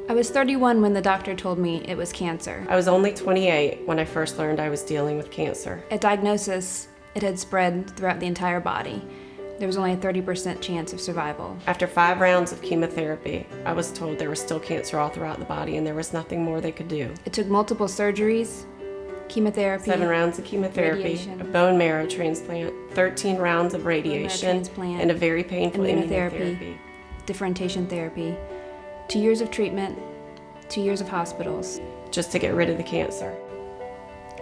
I was 31 when the doctor told me it was cancer. I was only 28 when I first learned I was dealing with cancer. At diagnosis, it had spread throughout the entire body. There was only a 30% chance of survival. After 5 rounds of chemotherapy, I was told there was still cancer all throughout the body and there was nothing more they could do. It took multiple surgeries, chemotherapy, 7 rounds of chemotherapy, radiation, a bone marrow transplant, 13 rounds of radiation, transplant, and a very painful immunotherapy. differentiation therapy, 2 years of treatment, 2 years of hospitals. Just to get rid of the cancer.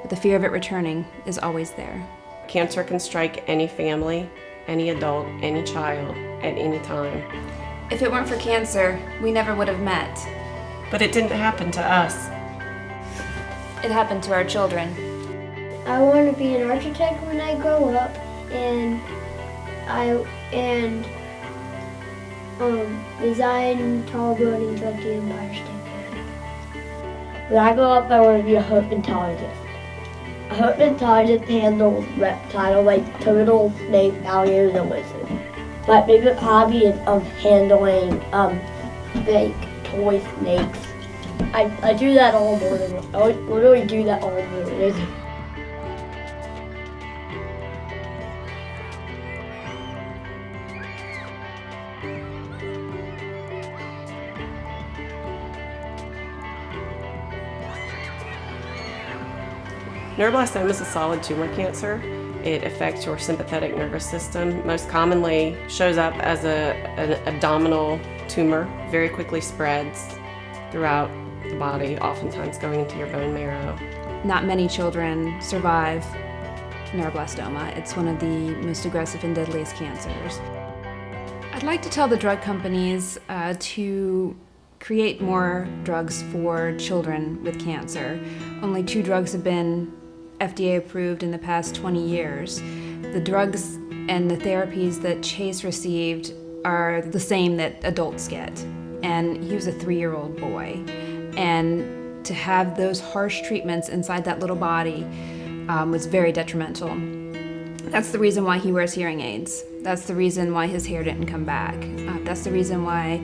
But the fear of it returning is always there. Cancer can strike any family, any adult, any child, at any time. If it weren't for cancer, we never would have met. But it didn't happen to us. It happened to our children. I want to be an architect when I grow up, and design tall buildings like the Empire State Building. When I grow up, I want to be a herpetologist. A herpetologist handles reptiles like turtles, snakes, alligators, and lizards. My favorite hobby is handling fake toy snakes. I do that all morning. I literally do that all morning. Neuroblastoma is a solid tumor cancer. It affects your sympathetic nervous system. Most commonly shows up as an abdominal tumor. Very quickly spreads throughout the body, oftentimes going into your bone marrow. Not many children survive neuroblastoma. It's one of the most aggressive and deadliest cancers. I'd like to tell the drug companies to create more drugs for children with cancer. Only 2 drugs have been FDA approved in the past 20 years. The drugs and the therapies that Chase received are the same that adults get. And he was a 3-year-old boy. And to have those harsh treatments inside that little body was very detrimental. That's the reason why he wears hearing aids. That's the reason why his hair didn't come back. That's the reason why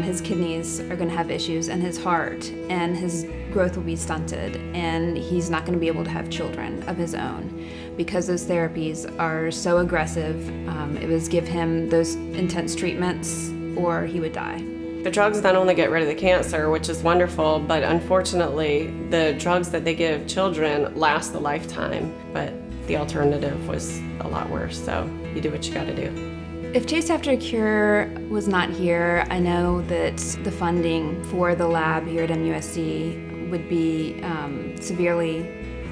his kidneys are going to have issues, and his heart, and his growth will be stunted, and he's not going to be able to have children of his own because those therapies are so aggressive. It was give him those intense treatments or he would die. The drugs not only get rid of the cancer, which is wonderful, but unfortunately the drugs that they give children last a lifetime. But the alternative was a lot worse, so you do what you gotta do. If Chase After a Cure was not here, I know that the funding for the lab here at MUSC would be severely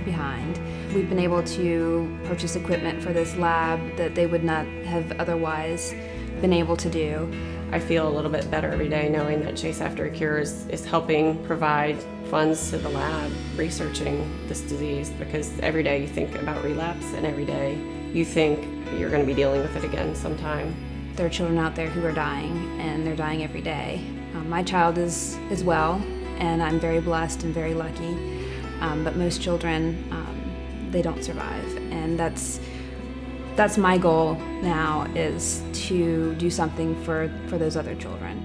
behind. We've been able to purchase equipment for this lab that they would not have otherwise been able to do. I feel a little bit better every day knowing that Chase After a Cure is helping provide funds to the lab researching this disease, because every day you think about relapse and every day you think you're going to be dealing with it again sometime. There are children out there who are dying, and they're dying every day. My child is well, and I'm very blessed and very lucky, but most children, they don't survive, and that's my goal now, is to do something for those other children.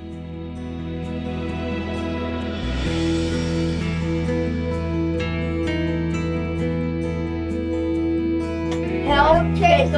Help Chase